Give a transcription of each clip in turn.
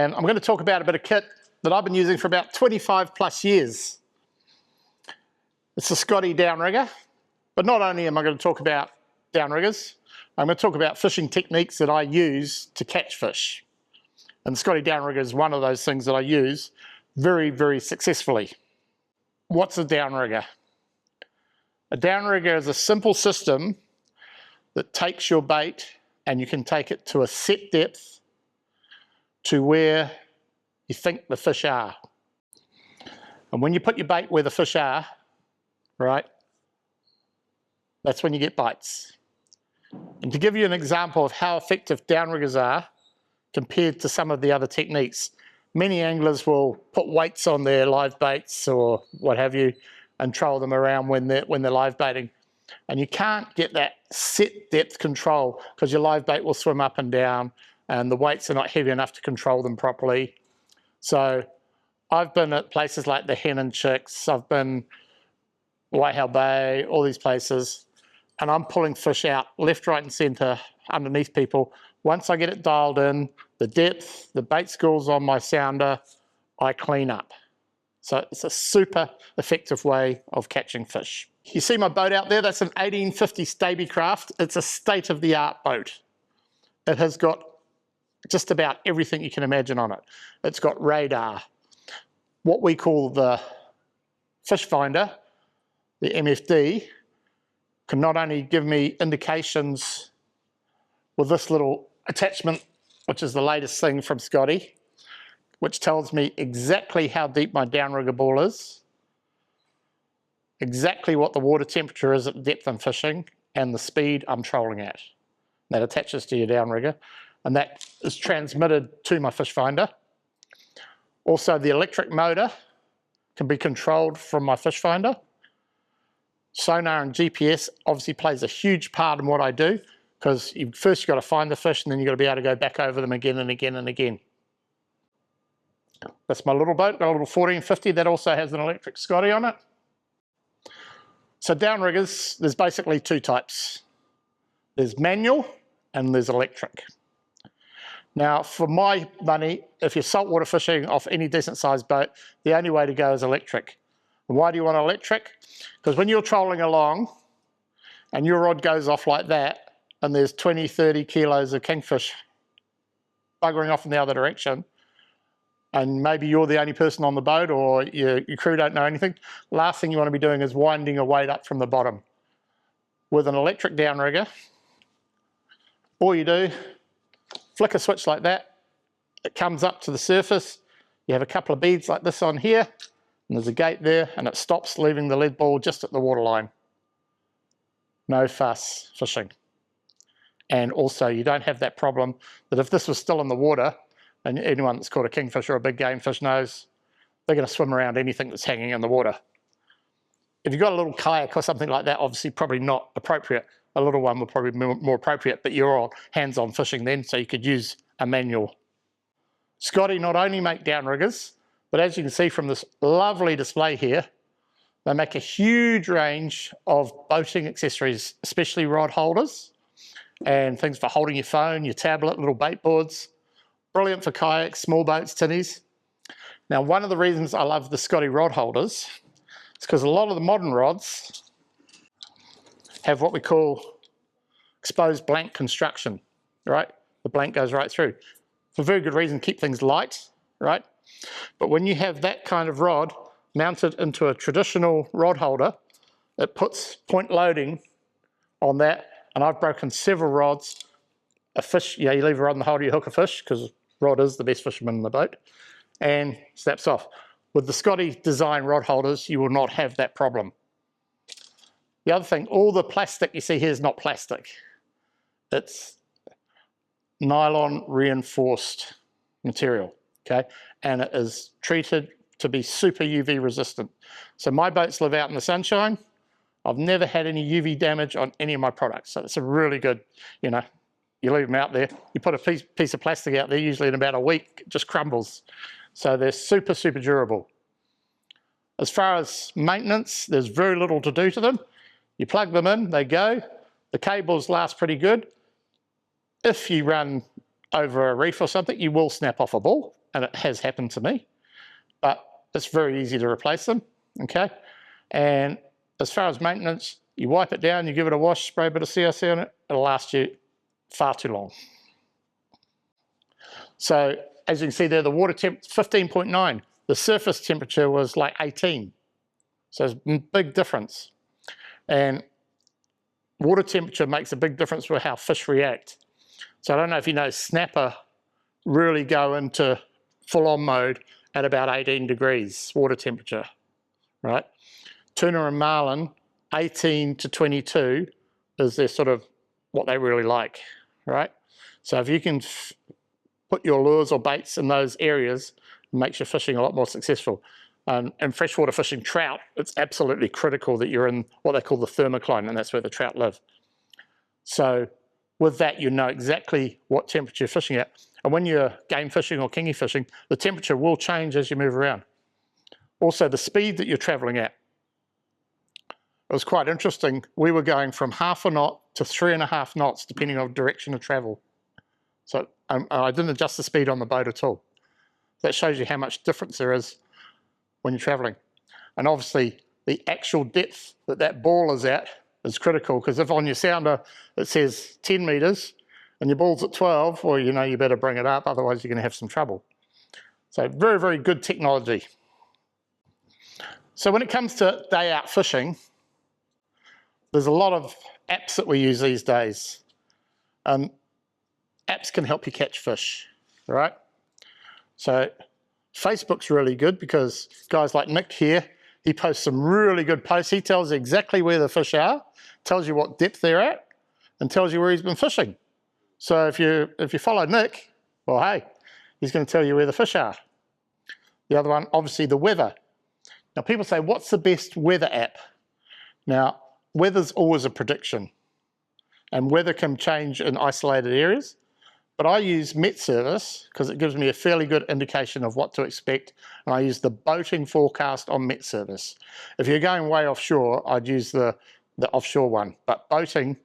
And I'm going to talk about a bit of kit that I've been using for about 25 plus years. It's the Scotty Downrigger, but not only am I going to talk about downriggers, I'm going to talk about fishing techniques that I use to catch fish. And the Scotty Downrigger is one of those things that I use very, very successfully. What's a downrigger? A downrigger is a simple system that takes your bait and you can take it to a set depth to where you think the fish are. And when you put your bait where the fish are, right, that's when you get bites. And to give you an example of how effective downriggers are compared to some of the other techniques, many anglers will put weights on their live baits or what have you and troll them around when they're live baiting. And you can't get that set depth control because your live bait will swim up and down and the weights are not heavy enough to control them properly. So I've been at places like the Hen and Chicks, I've been Whitehall Bay, all these places, and I'm pulling fish out left, right and centre underneath people. Once I get it dialed in, the depth, the bait schools on my sounder, I clean up. So it's a super effective way of catching fish. You see my boat out there? That's an 1850 Stabicraft. It's a state-of-the-art boat. It has got just about everything you can imagine on it. It's got radar, what we call the fish finder, the MFD, can not only give me indications with this little attachment, which is the latest thing from Scotty, which tells me exactly how deep my downrigger ball is, exactly what the water temperature is at the depth I'm fishing, and the speed I'm trolling at. That attaches to your downrigger, and that is transmitted to my fish finder. Also, the electric motor can be controlled from my fish finder. Sonar and GPS obviously plays a huge part in what I do, because first you've got to find the fish and then you've got to be able to go back over them again and again and again. That's my little boat, got a little 1450 that also has an electric Scotty on it. So downriggers, there's basically two types. There's manual and there's electric. Now for my money, if you're saltwater fishing off any decent sized boat, the only way to go is electric. And why do you want electric? Because when you're trolling along and your rod goes off like that and there's 20, 30 kilos of kingfish buggering off in the other direction, and maybe you're the only person on the boat or your crew don't know anything, last thing you want to be doing is winding a weight up from the bottom. With an electric downrigger, all you do, flick a switch like that, it comes up to the surface, you have a couple of beads like this on here, and there's a gate there, and it stops, leaving the lead ball just at the waterline. No fuss fishing. And also you don't have that problem that if this was still in the water, and anyone that's caught a kingfish or a big game fish knows, they're going to swim around anything that's hanging in the water. If you've got a little kayak or something like that, obviously probably not appropriate. A little one would probably be more appropriate, but you're all hands-on fishing then, so you could use a manual. Scotty not only make downriggers, but as you can see from this lovely display here, they make a huge range of boating accessories, especially rod holders and things for holding your phone, your tablet, little bait boards. Brilliant for kayaks, small boats, tinnies. Now, one of the reasons I love the Scotty rod holders is because a lot of the modern rods have what we call exposed blank construction, right? The blank goes right through. For very good reason, keep things light, right? But when you have that kind of rod mounted into a traditional rod holder, it puts point loading on that, and I've broken several rods. A fish, you leave a rod in the holder, you hook a fish, because rod is the best fisherman in the boat, and snaps off. With the Scotty design rod holders, you will not have that problem. The other thing, all the plastic you see here is not plastic. It's nylon reinforced material, okay? And it is treated to be super UV resistant. So my boats live out in the sunshine. I've never had any UV damage on any of my products. So it's a really good, you leave them out there, you put a piece of plastic out there, usually in about a week, it just crumbles. So they're super, super durable. As far as maintenance, there's very little to do to them. You plug them in, they go. The cables last pretty good. If you run over a reef or something, you will snap off a ball, and it has happened to me, but it's very easy to replace them, okay? And as far as maintenance, you wipe it down, you give it a wash, spray a bit of CRC on it, it'll last you far too long. So as you can see there, the water temp 15.9. The surface temperature was like 18. So it's a big difference. And water temperature makes a big difference with how fish react. So I don't know if you know, snapper really go into full-on mode at about 18 degrees water temperature, right? Tuna and marlin, 18 to 22 is their sort of what they really like, right? So if you can put your lures or baits in those areas, it makes your fishing a lot more successful. And freshwater fishing trout, it's absolutely critical that you're in what they call the thermocline, and that's where the trout live. So with that, you know exactly what temperature you're fishing at. And when you're game fishing or kingy fishing, the temperature will change as you move around. Also, the speed that you're traveling at. It was quite interesting. We were going from 1/2 knot to 3.5 knots, depending on direction of travel. So I didn't adjust the speed on the boat at all. That shows you how much difference there is when you're traveling. And obviously, the actual depth that that ball is at is critical, because if on your sounder it says 10 meters and your ball's at 12, well, you know you better bring it up, otherwise you're going to have some trouble. So very, very good technology. So when it comes to day out fishing, there's a lot of apps that we use these days. Apps can help you catch fish, right? So Facebook's really good because guys like Nick here, he posts some really good posts. He tells you exactly where the fish are, tells you what depth they're at, and tells you where he's been fishing. So if you follow Nick, well, hey, he's going to tell you where the fish are. The other one, obviously, the weather. Now, people say, what's the best weather app? Now, weather's always a prediction, and weather can change in isolated areas. But I use Met Service because it gives me a fairly good indication of what to expect, and I use the boating forecast on Met Service. If you're going way offshore, I'd use the offshore one, but boating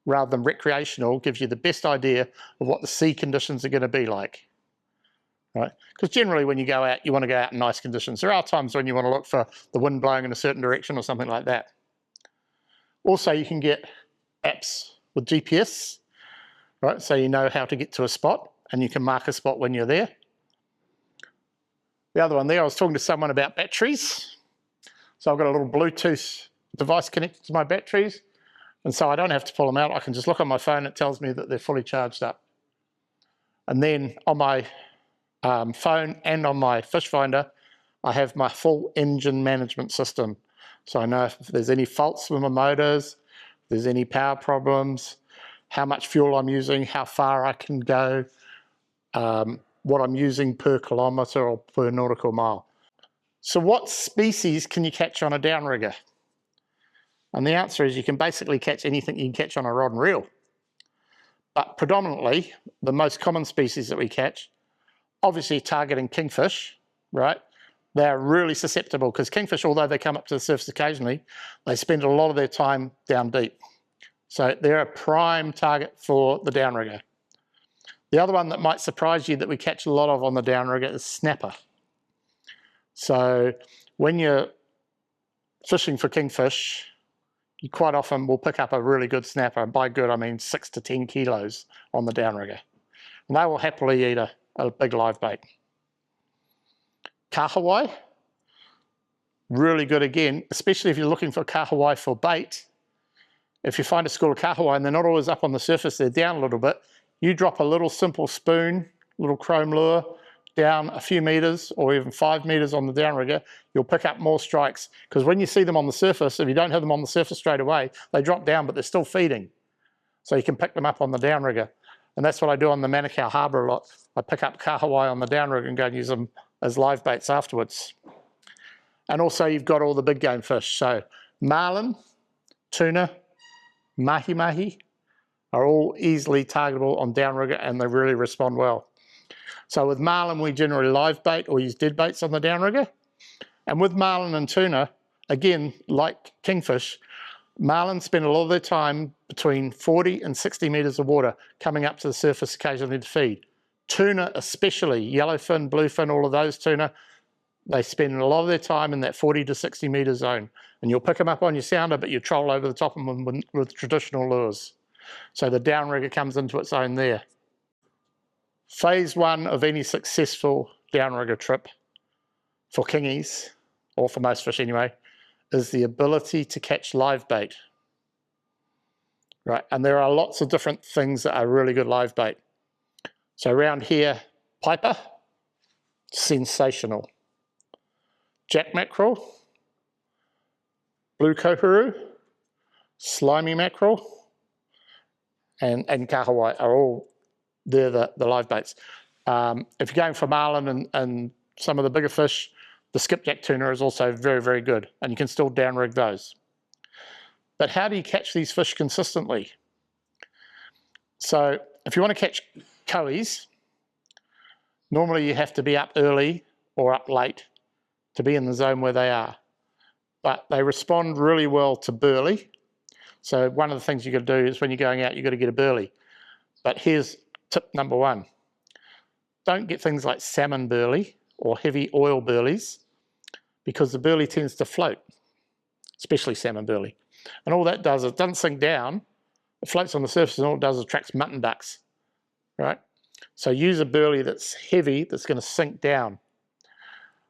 rather than recreational gives you the best idea of what the sea conditions are going to be like, right? Because generally when you go out, you want to go out in nice conditions. There are times when you want to look for the wind blowing in a certain direction or something like that. Also, you can get apps with GPS, right? So you know how to get to a spot and you can mark a spot when you're there. The other one there, I was talking to someone about batteries. So I've got a little Bluetooth device connected to my batteries. And so I don't have to pull them out. I can just look on my phone. It tells me that they're fully charged up. And then on my phone and on my fish finder, I have my full engine management system. So I know if there's any faults with my motors, if there's any power problems, how much fuel I'm using, how far I can go, what I'm using per kilometre or per nautical mile. So what species can you catch on a downrigger? And the answer is you can basically catch anything you can catch on a rod and reel. But predominantly, the most common species that we catch, obviously targeting kingfish, right? They're really susceptible because kingfish, although they come up to the surface occasionally, they spend a lot of their time down deep. So they're a prime target for the downrigger. The other one that might surprise you that we catch a lot of on the downrigger is snapper. So when you're fishing for kingfish, you quite often will pick up a really good snapper. And by good, I mean 6 to 10 kilos on the downrigger. And they will happily eat a big live bait. Kahawai, really good again, especially if you're looking for kahawai for bait. If you find a school of kahawai and they're not always up on the surface, they're down a little bit, you drop a little simple spoon, little chrome lure, down a few meters or even 5 meters on the downrigger, you'll pick up more strikes. Because when you see them on the surface, if you don't have them on the surface straight away, they drop down, but they're still feeding. So you can pick them up on the downrigger. And that's what I do on the Manukau Harbour a lot. I pick up kahawai on the downrigger and go and use them as live baits afterwards. And also you've got all the big game fish. So marlin, tuna, mahi-mahi are all easily targetable on downrigger and they really respond well. So with marlin, we generally live bait or use dead baits on the downrigger. And with marlin and tuna, again, like kingfish, marlin spend a lot of their time between 40 and 60 meters of water coming up to the surface occasionally to feed. Tuna especially, yellowfin, bluefin, all of those tuna, they spend a lot of their time in that 40 to 60 metre zone. And you'll pick them up on your sounder, but you troll over the top of them with traditional lures. So the downrigger comes into its own there. Phase one of any successful downrigger trip for kingies, or for most fish anyway, is the ability to catch live bait. Right, and there are lots of different things that are really good live bait. So around here, piper, sensational. Jack mackerel, blue kohuru, slimy mackerel, and kahawai are all, they're the live baits. If you're going for marlin and some of the bigger fish, the skipjack tuna is also very, very good, and you can still downrig those. But how do you catch these fish consistently? So if you want to catch cowies, normally you have to be up early or up late to be in the zone where they are. But they respond really well to burley. So one of the things you got to do is when you're going out, you've got to get a burley. But here's tip number one. Don't get things like salmon burley or heavy oil burleys, because the burley tends to float, especially salmon burley. And all that does is it doesn't sink down, it floats on the surface, and all it does is attracts mutton ducks, right? So use a burley that's heavy, that's going to sink down,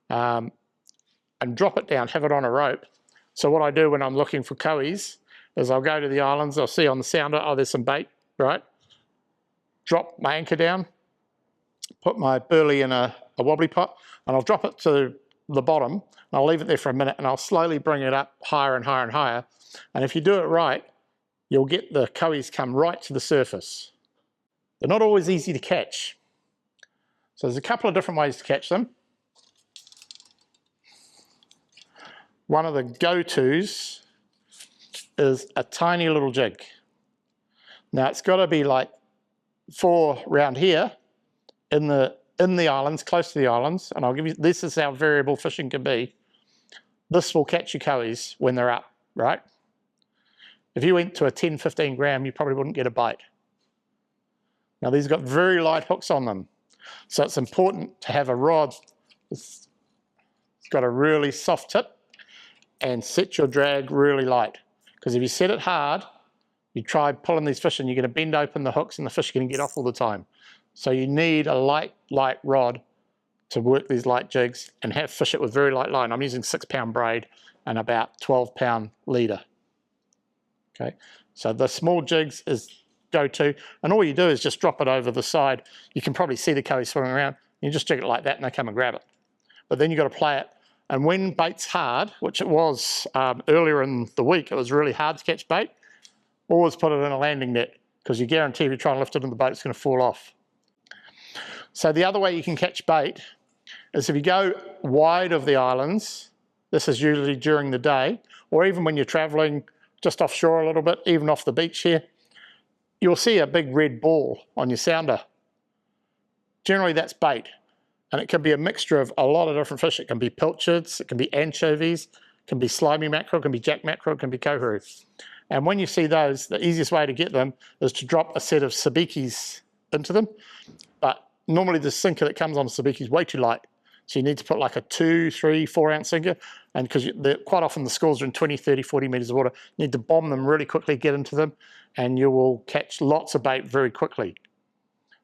and drop it down, have it on a rope. So what I do when I'm looking for cowies is I'll go to the islands, I'll see on the sounder, oh, there's some bait, right? Drop my anchor down, put my burley in a wobbly pot, and I'll drop it to the bottom, and I'll leave it there for a minute, and I'll slowly bring it up higher and higher and higher. And if you do it right, you'll get the cowies come right to the surface. They're not always easy to catch. So there's a couple of different ways to catch them. One of the go-tos is a tiny little jig. Now it's got to be like 4 round here in the islands, close to the islands, and I'll give you, this is how variable fishing can be. This will catch your cowies when they're up, right? If you went to a 10, 15 gram, you probably wouldn't get a bite. Now these got very light hooks on them, so it's important to have a rod that's got a really soft tip and set your drag really light. Because if you set it hard, you try pulling these fish and you're going to bend open the hooks and the fish are going to get off all the time. So you need a light rod to work these light jigs and fish it with very light line. I'm using 6-pound braid and about 12-pound leader. Okay, so the small jigs is go-to, and all you do is just drop it over the side. You can probably see the cowie swimming around. You just jig it like that and they come and grab it. But then you've got to play it. And when bait's hard, which it was earlier in the week, it was really hard to catch bait, always put it in a landing net, because you guarantee if you try and lift it in the boat, it's going to fall off. So the other way you can catch bait is if you go wide of the islands, this is usually during the day, or even when you're traveling just offshore a little bit, even off the beach here, you'll see a big red ball on your sounder. Generally that's bait, and it can be a mixture of a lot of different fish. It can be pilchards, it can be anchovies, it can be slimy mackerel, it can be jack mackerel, it can be kohuru. And when you see those, the easiest way to get them is to drop a set of sabikis into them. But normally the sinker that comes on a sabiki is way too light. So you need to put like a 2, 3, 4 ounce sinker. And because quite often the schools are in 20, 30, 40 meters of water, you need to bomb them really quickly, get into them, and you will catch lots of bait very quickly.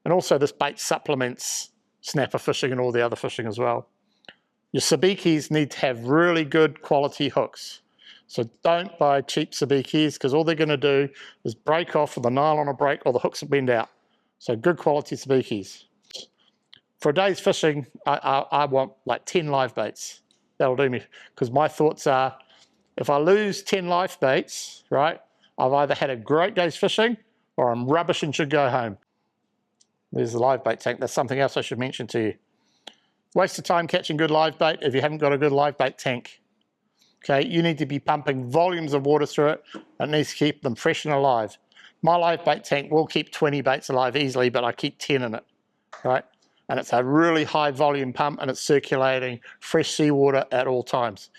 And also this bait supplements snapper fishing and all the other fishing as well. Your sabikis need to have really good quality hooks. So don't buy cheap sabikis, because all they're going to do is break off with a nylon or break, or the hooks will bend out. So good quality sabikis. For a day's fishing, I want like 10 live baits. That'll do me, because my thoughts are, if I lose 10 live baits, right, I've either had a great day's fishing or I'm rubbish and should go home. There's the live bait tank. That's something else I should mention to you. Waste of time catching good live bait if you haven't got a good live bait tank. Okay, you need to be pumping volumes of water through it. It needs to keep them fresh and alive. My live bait tank will keep 20 baits alive easily, but I keep 10 in it, right? And it's a really high volume pump, and it's circulating fresh seawater at all times.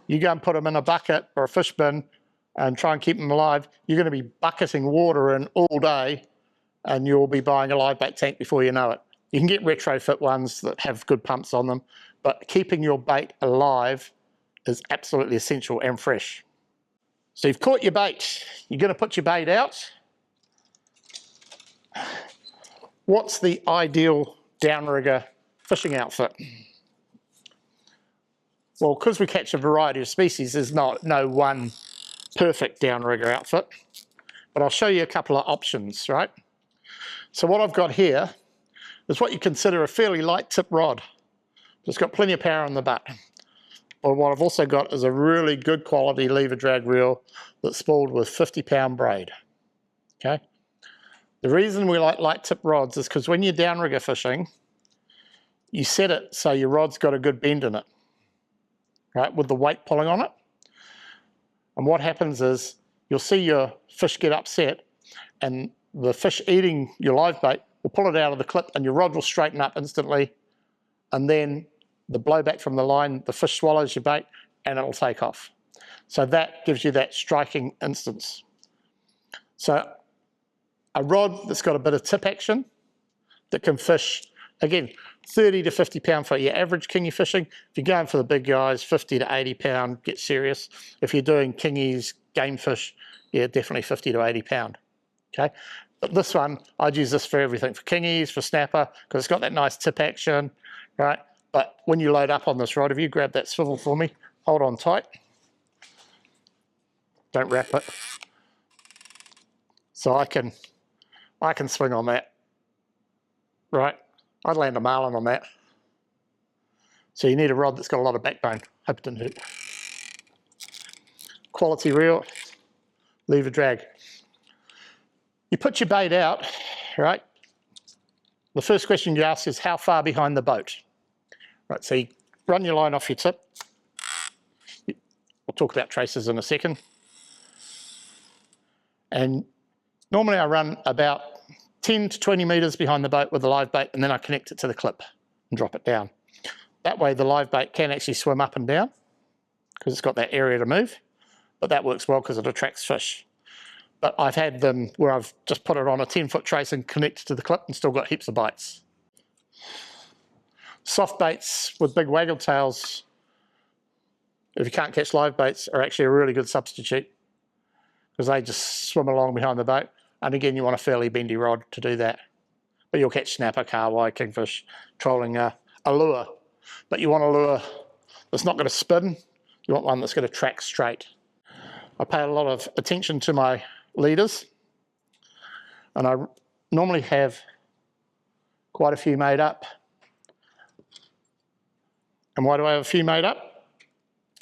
You go and put them in a bucket or a fish bin and try and keep them alive, you're going to be bucketing water in all day, and you'll be buying a live bait tank before you know it. You can get retrofit ones that have good pumps on them, but keeping your bait alive is absolutely essential and fresh. So you've caught your bait. You're going to put your bait out. What's the ideal downrigger fishing outfit? Well, because we catch a variety of species, there's no one perfect downrigger outfit, but I'll show you a couple of options, right? So what I've got here is what you consider a fairly light tip rod. It's got plenty of power on the butt. Or what I've also got is a really good quality lever drag reel that's spooled with 50-pound braid, okay? The reason we like light tip rods is because when you're downrigger fishing, you set it so your rod's got a good bend in it, right, with the weight pulling on it. And what happens is you'll see your fish get upset and the fish eating your live bait will pull it out of the clip and your rod will straighten up instantly, and then the blowback from the line, the fish swallows your bait and it'll take off. So that gives you that striking instance. So a rod that's got a bit of tip action that can fish, again, 30 to 50 pound for your average kingy fishing. If you're going for the big guys, 50 to 80 pound, get serious. If you're doing kingies, game fish, yeah, definitely 50 to 80 pound, okay? But this one, I'd use this for everything, for kingies, for snapper, because it's got that nice tip action, right? But when you load up on this rod, if you grab that swivel for me, hold on tight. Don't wrap it. So I can swing on that, right? I'd land a marlin on that. So you need a rod that's got a lot of backbone. Hope it didn't hurt. Quality reel, lever drag. You put your bait out, right? The first question you ask is how far behind the boat? Right, so you run your line off your tip. We'll talk about traces in a second. And normally I run about 10 to 20 metres behind the boat with the live bait, and then I connect it to the clip and drop it down. That way the live bait can actually swim up and down because it's got that area to move, but that works well because it attracts fish. But I've had them where I've just put it on a 10-foot trace and connected to the clip and still got heaps of bites. Soft baits with big waggle tails, if you can't catch live baits, are actually a really good substitute because they just swim along behind the boat. And again, you want a fairly bendy rod to do that. But you'll catch snapper, carwai, kingfish, trolling a lure. But you want a lure that's not going to spin. You want one that's going to track straight. I pay a lot of attention to my leaders. And I normally have quite a few made up. And why do I have a few made up?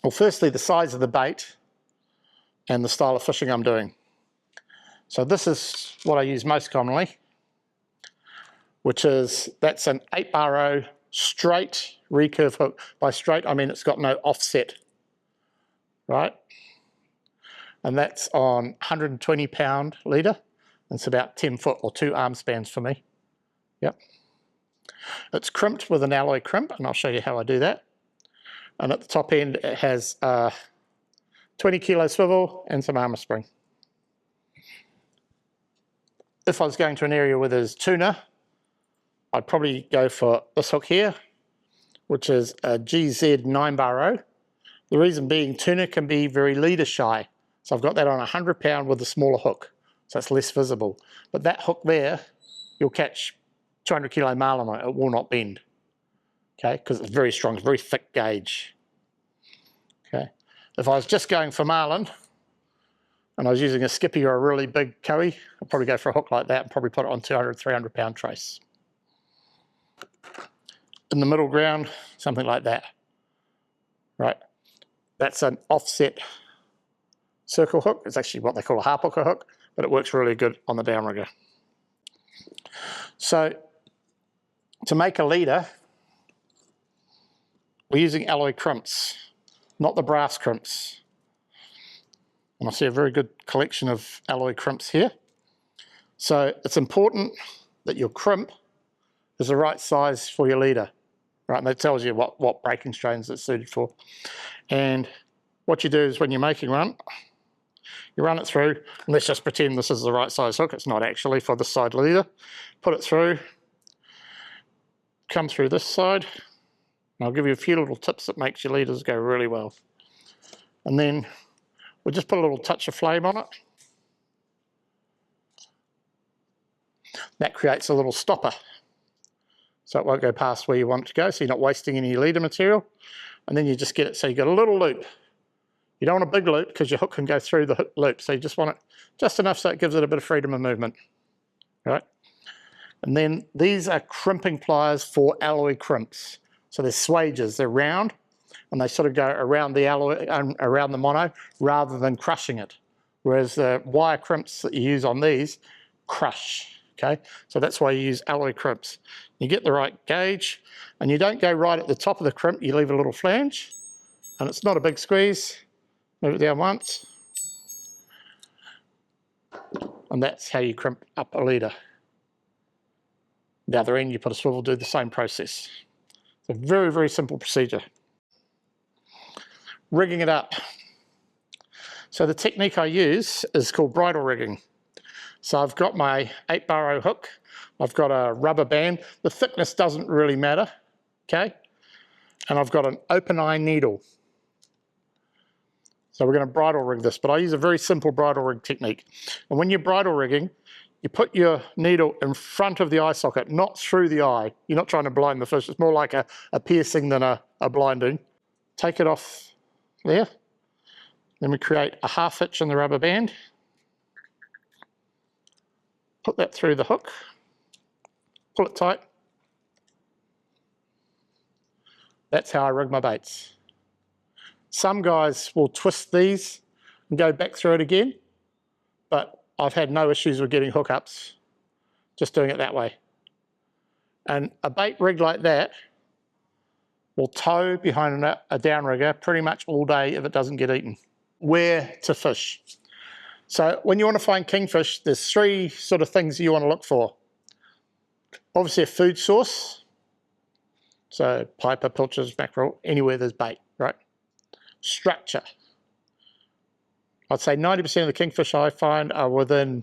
Well, firstly, the size of the bait and the style of fishing I'm doing. So this is what I use most commonly, which is, that's an 8-bar straight recurve hook. By straight, I mean it's got no offset, right? And that's on 120-pound leader. It's about 10 foot or 2 arm spans for me. Yep. It's crimped with an alloy crimp, and I'll show you how I do that. And at the top end, it has a 20-kilo swivel and some armour spring. If I was going to an area where there's tuna, I'd probably go for this hook here, which is a GZ 9-bar. The reason being, tuna can be very leader shy. So I've got that on 100-pound with a smaller hook, so it's less visible. But that hook there, you'll catch 200-kilo marlin on it. It will not bend, okay, because it's very strong, it's very thick gauge. Okay, if I was just going for marlin and I was using a skippy or a really big Kiwi, I'd probably go for a hook like that and probably put it on 200, 300-pound trace. In the middle ground, something like that, right? That's an offset circle hook. It's actually what they call a harp hooker hook, but it works really good on the downrigger. So to make a leader, we're using alloy crimps, not the brass crimps. And I see a very good collection of alloy crimps here. So it's important that your crimp is the right size for your leader, right? And that tells you what breaking strains it's suited for. And what you do is when you're making one, you run it through, and let's just pretend this is the right size hook. It's not actually for this side leader. Put it through, come through this side. And I'll give you a few little tips that makes your leaders go really well. And then we'll just put a little touch of flame on it. That creates a little stopper, so it won't go past where you want it to go, so you're not wasting any leader material. And then you just get it so you got a little loop. You don't want a big loop because your hook can go through the hook loop, so you just want it just enough so it gives it a bit of freedom of movement. All right? And then these are crimping pliers for alloy crimps. So they're swages, they're round, and they sort of go around the alloy, around the mono, rather than crushing it. Whereas the wire crimps that you use on these crush. Okay, so that's why you use alloy crimps. You get the right gauge, and you don't go right at the top of the crimp, you leave a little flange, and it's not a big squeeze. Move it down once, and that's how you crimp up a leader. The other end, you put a swivel, do the same process. It's a very, very simple procedure. Rigging it up. So the technique I use is called bridle rigging. So I've got my 8-burrow hook, I've got a rubber band, the thickness doesn't really matter, okay? And I've got an open eye needle. So we're going to bridle rig this, but I use a very simple bridle rig technique. And when you're bridle rigging, you put your needle in front of the eye socket, not through the eye. You're not trying to blind the fish, it's more like a piercing than a blinding. Take it off there, then we create a half hitch in the rubber band. Put that through the hook, pull it tight. That's how I rig my baits. Some guys will twist these and go back through it again, but I've had no issues with getting hookups just doing it that way. And a bait rig like that will tow behind a downrigger pretty much all day if it doesn't get eaten. Where to fish? So when you want to find kingfish, there's 3 sort of things you want to look for. Obviously a food source, so piper, pilchards, mackerel, anywhere there's bait, right? Structure. I'd say 90% of the kingfish I find are within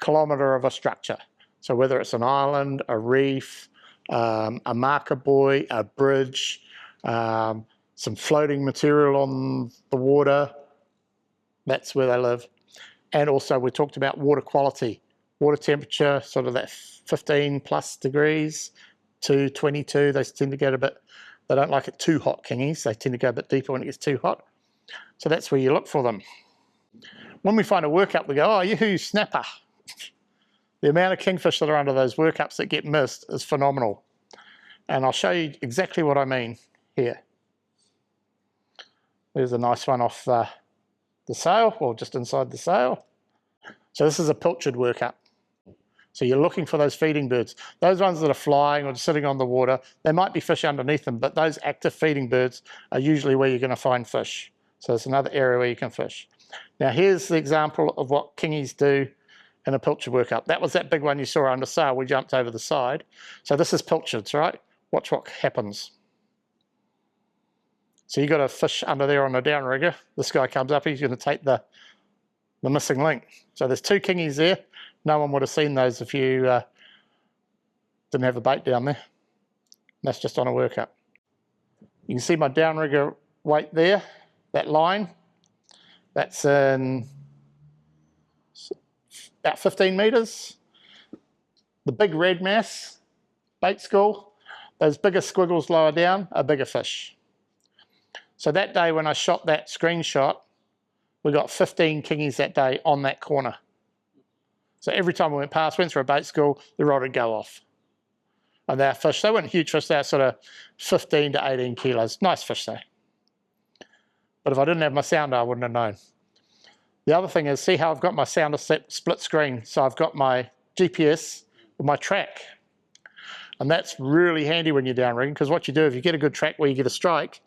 a kilometre of a structure. So whether it's an island, a reef, a marker buoy, a bridge, some floating material on the water, that's where they live. And also we talked about water quality, water temperature, sort of that 15 plus degrees to 22. They tend to get a bit, they don't like it too hot, kingies. They tend to go a bit deeper when it gets too hot. So that's where you look for them. When we find a workup, we go, oh, yoo-hoo, snapper. The amount of kingfish that are under those workups that get missed is phenomenal. And I'll show you exactly what I mean here. There's a nice one off the sail, or just inside the sail. So this is a pilchard workup. So you're looking for those feeding birds. Those ones that are flying or just sitting on the water, there might be fish underneath them, but those active feeding birds are usually where you're going to find fish. So it's another area where you can fish. Now here's the example of what kingies do in a pilchard workup. That was that big one you saw under sail. We jumped over the side. So this is pilchards, right? Watch what happens. So you got a fish under there on a downrigger. This guy comes up, he's going to take the missing link. So there's 2 kingies there. No one would have seen those if you didn't have a bait down there. That's just on a workup. You can see my downrigger weight there, that line. That's in about 15 metres. The big red mass, bait school, those bigger squiggles lower down are bigger fish. So that day when I shot that screenshot, we got 15 kingies that day on that corner. So every time we went past, went through a bait school, the rod would go off. And they're fish, they weren't huge fish, they're sort of 15 to 18 kilos. Nice fish though. But if I didn't have my sounder, I wouldn't have known. The other thing is, see how I've got my sounder set split screen. So I've got my GPS with my track. And that's really handy when you're downrigging, because what you do, if you get a good track where you get a strike,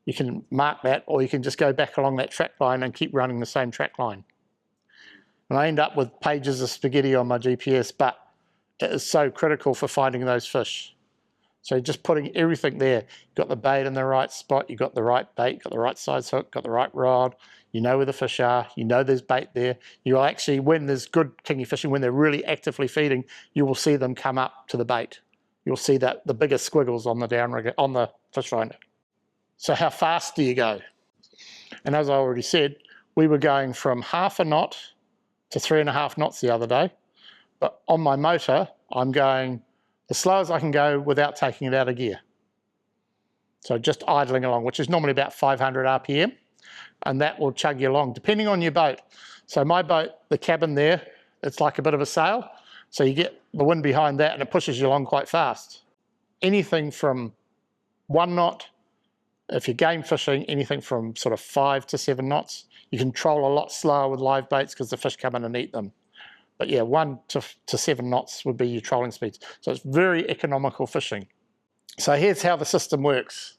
you can mark that, or you can just go back along that track line and keep running the same track line. And I end up with pages of spaghetti on my GPS, but it is so critical for finding those fish. So just putting everything there. You've got the bait in the right spot, you've got the right bait, got the right size hook, got the right rod, you know where the fish are, you know there's bait there. You will actually, when there's good kingy fishing, when they're really actively feeding, you will see them come up to the bait. you'll see that the bigger squiggles on the downrigger, on the fish finder. So how fast do you go? And as I already said, we were going from 1/2 knot to 3.5 knots the other day. But on my motor, I'm going as slow as I can go without taking it out of gear. So just idling along, which is normally about 500 RPM, and that will chug you along, depending on your boat. So my boat, the cabin there, it's like a bit of a sail. So you get the wind behind that and it pushes you along quite fast. Anything from 1 knot, if you're game fishing, anything from sort of 5 to 7 knots. You can troll a lot slower with live baits because the fish come in and eat them. But yeah, 1 to 7 knots would be your trolling speeds. So it's very economical fishing. So here's how the system works.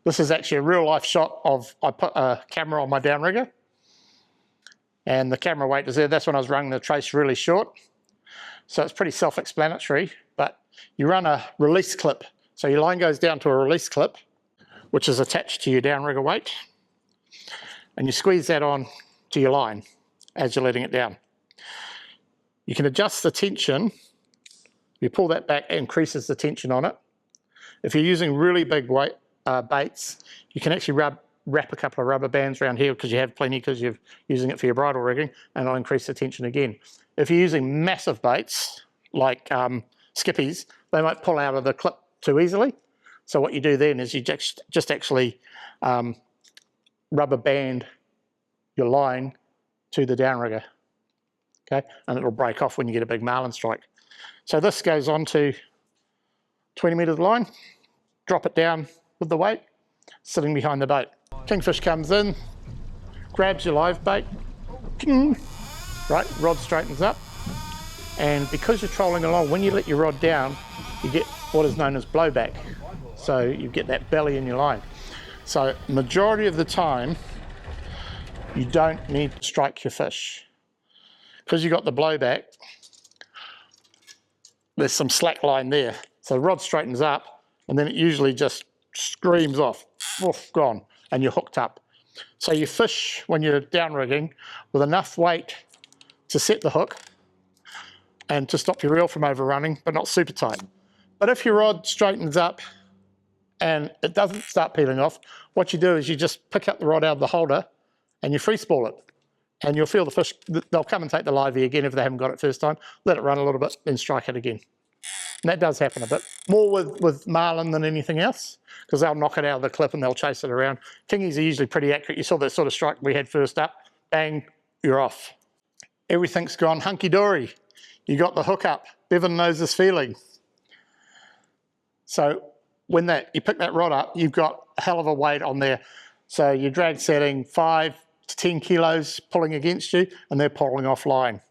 This is actually a real life shot of, I put a camera on my downrigger and the camera weight is there. That's when I was running the trace really short. So it's pretty self-explanatory, but you run a release clip. So your line goes down to a release clip, which is attached to your downrigger weight. And you squeeze that on to your line as you're letting it down. You can adjust the tension. You pull that back, it increases the tension on it. If you're using really big weight baits, you can actually wrap a couple of rubber bands around here because you have plenty because you're using it for your bridle rigging, and it'll increase the tension again. If you're using massive baits like skippies, they might pull out of the clip too easily. So what you do then is you just actually rubber band your line to the downrigger, okay, and it'll break off when you get a big marlin strike. So this goes on to 20 metres line, drop it down with the weight, sitting behind the boat. Kingfish comes in, grabs your live bait, right, rod straightens up, and because you're trolling along, when you let your rod down, you get what is known as blowback. So you get that belly in your line. So majority of the time, you don't need to strike your fish. Because you've got the blowback, there's some slack line there. So the rod straightens up, and then it usually just screams off, gone, and you're hooked up. So you fish when you're downrigging with enough weight to set the hook and to stop your reel from overrunning, but not super tight. But if your rod straightens up and it doesn't start peeling off, what you do is you just pick up the rod out of the holder and you free spool it. And you'll feel the fish, they'll come and take the livey again if they haven't got it first time, let it run a little bit, then strike it again. And that does happen a bit. More with marlin than anything else, because they'll knock it out of the clip and they'll chase it around. Kingies are usually pretty accurate. You saw that sort of strike we had first up, bang, you're off. Everything's gone hunky-dory. You got the hookup. Bevan knows this feeling. So when you pick that rod up, you've got a hell of a weight on there. So your drag setting 5 to 10 kilos pulling against you, and they're pulling offline.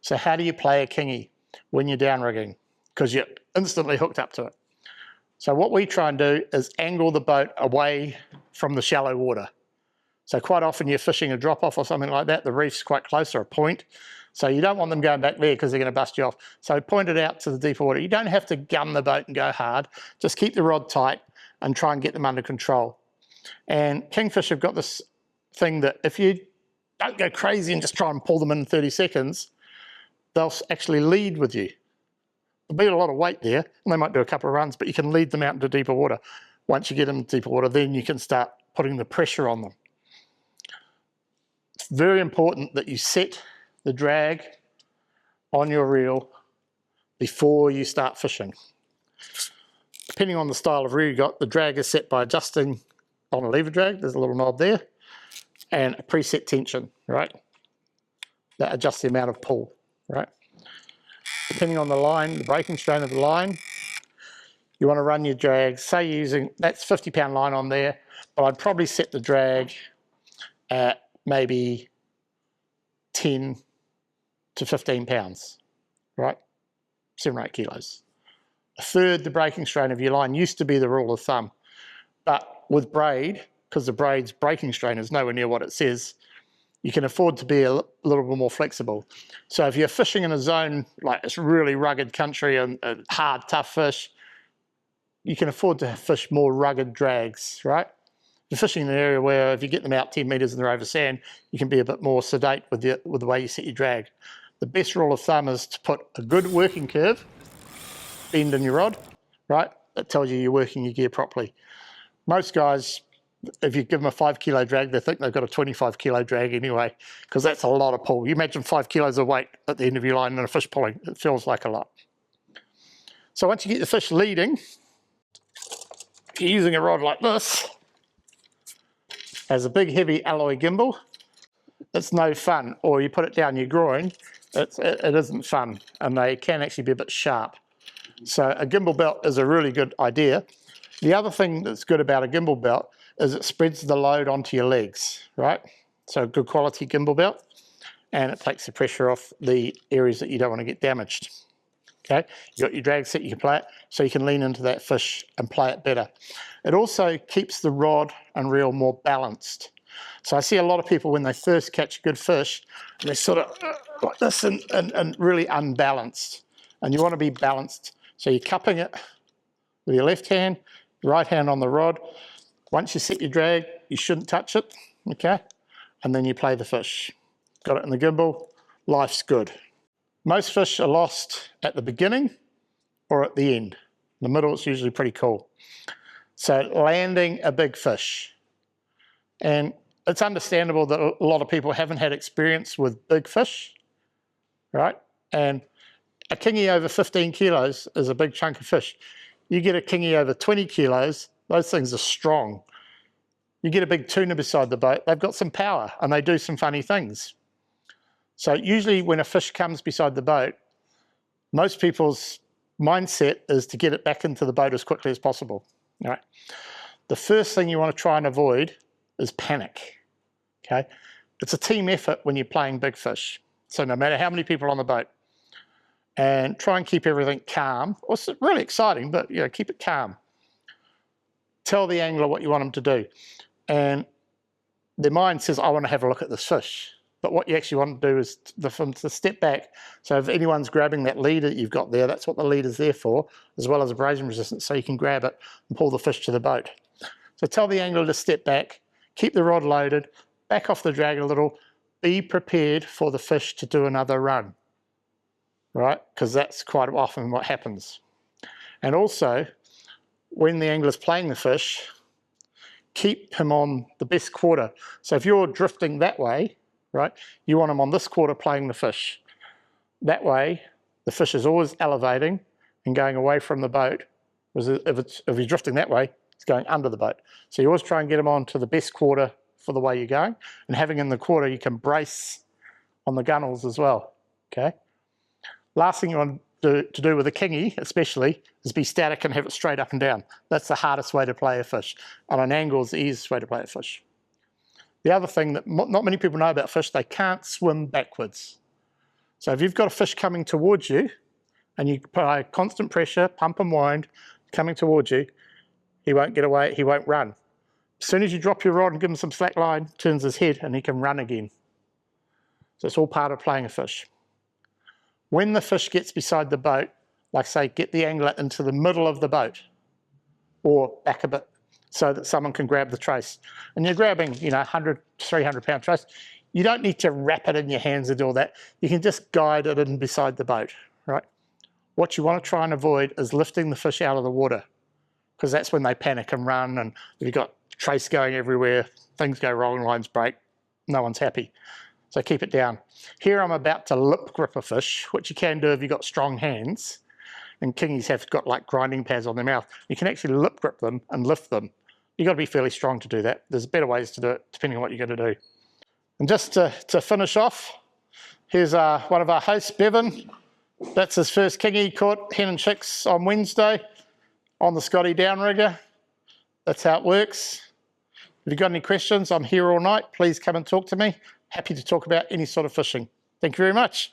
So how do you play a kingy when you're downrigging? Because you're instantly hooked up to it. So what we try and do is angle the boat away from the shallow water. So quite often you're fishing a drop-off or something like that, the reef's quite close or a point. So you don't want them going back there because they're going to bust you off. So point it out to the deeper water. You don't have to gun the boat and go hard. Just keep the rod tight and try and get them under control. And Kingfish have got this thing that if you don't go crazy and just try and pull them in 30 seconds, they'll actually lead with you. There'll be a lot of weight there, and they might do a couple of runs, but you can lead them out into deeper water. Once you get them into deeper water, then you can start putting the pressure on them. It's very important that you set the drag on your reel before you start fishing. Depending on the style of reel you got, the drag is set by adjusting on a lever drag. There's a little knob there, and a preset tension, right? That adjusts the amount of pull, right? Depending on the line, the breaking strain of the line, you want to run your drag, say you're using, that's 50-pound line on there, but I'd probably set the drag at maybe 10 to 15 pounds, right? 7 or 8 kilos. A third the breaking strain of your line used to be the rule of thumb, but with braid, because the braid's breaking strain is nowhere near what it says, you can afford to be a little bit more flexible. So if you're fishing in a zone like it's really rugged country and hard, tough fish, you can afford to fish more rugged drags, right? If you're fishing in an area where if you get them out 10 metres and they're over sand, you can be a bit more sedate with the way you set your drag. The best rule of thumb is to put a good working curve, bend in your rod, right? That tells you you're working your gear properly. Most guys, if you give them a 5 kilo drag, they think they've got a 25 kilo drag anyway, because that's a lot of pull. You imagine 5 kilos of weight at the end of your line and a fish pulling. It feels like a lot. So once you get the fish leading, if you're using a rod like this, has a big heavy alloy gimbal, it's no fun. Or you put it down your groin, it isn't fun, and they can actually be a bit sharp. So a gimbal belt is a really good idea. The other thing that's good about a gimbal belt is it spreads the load onto your legs, right? So a good quality gimbal belt, and it takes the pressure off the areas that you don't want to get damaged. Okay, you got your drag set, you can play it, so you can lean into that fish and play it better. It also keeps the rod and reel more balanced. So I see a lot of people when they first catch a good fish, and they're sort of like this and really unbalanced. And you want to be balanced. So you're cupping it with your left hand, right hand on the rod. Once you set your drag, you shouldn't touch it, okay? And then you play the fish. Got it in the gimbal, life's good. Most fish are lost at the beginning or at the end. In the middle, it's usually pretty cool. So landing a big fish. And it's understandable that a lot of people haven't had experience with big fish, right? And a kingy over 15 kilos is a big chunk of fish. You get a kingy over 20 kilos, those things are strong. You get a big tuna beside the boat, they've got some power and they do some funny things. So usually when a fish comes beside the boat, most people's mindset is to get it back into the boat as quickly as possible. All right? The first thing you want to try and avoid is panic. Okay? It's a team effort when you're playing big fish. So no matter how many people are on the boat, and try and keep everything calm. Well, it's really exciting, but you know, keep it calm. Tell the angler what you want them to do. And their mind says, I want to have a look at this fish. But what you actually want to do is to step back. So if anyone's grabbing that leader that you've got there, that's what the leader's there for, as well as abrasion resistance, so you can grab it and pull the fish to the boat. So tell the angler to step back, keep the rod loaded, back off the drag a little, be prepared for the fish to do another run. Right? Because that's quite often what happens. And also, when the angler's playing the fish, keep him on the best quarter. So if you're drifting that way, right, you want him on this quarter playing the fish. That way, the fish is always elevating and going away from the boat. Because if he's drifting that way, it's going under the boat. So you always try and get him on to the best quarter for the way you're going. And having in the quarter, you can brace on the gunnels as well, okay? Last thing you want to do with a kingy, especially, is be static and have it straight up and down. That's the hardest way to play a fish. On an angle is the easiest way to play a fish. The other thing that not many people know about fish, they can't swim backwards. So if you've got a fish coming towards you, and you apply constant pressure, pump and wind, coming towards you, he won't get away, he won't run. As soon as you drop your rod and give him some slack line, turns his head and he can run again. So it's all part of playing a fish. When the fish gets beside the boat, like say, get the angler into the middle of the boat or back a bit so that someone can grab the trace. And you're grabbing, you know, 100, 300 pound trace. You don't need to wrap it in your hands and do all that. You can just guide it in beside the boat, right? What you want to try and avoid is lifting the fish out of the water, because that's when they panic and run, and if you've got trace going everywhere, things go wrong, lines break, no one's happy. So keep it down. Here I'm about to lip grip a fish, which you can do if you've got strong hands, and kingies have got like grinding pads on their mouth. You can actually lip grip them and lift them. You've got to be fairly strong to do that. There's better ways to do it depending on what you're going to do. And just to finish off, here's one of our hosts, Bevan. That's his first kingy, caught hen and chicks on Wednesday on the Scotty Downrigger. That's how it works. If you've got any questions, I'm here all night. Please come and talk to me. Happy to talk about any sort of fishing. Thank you very much.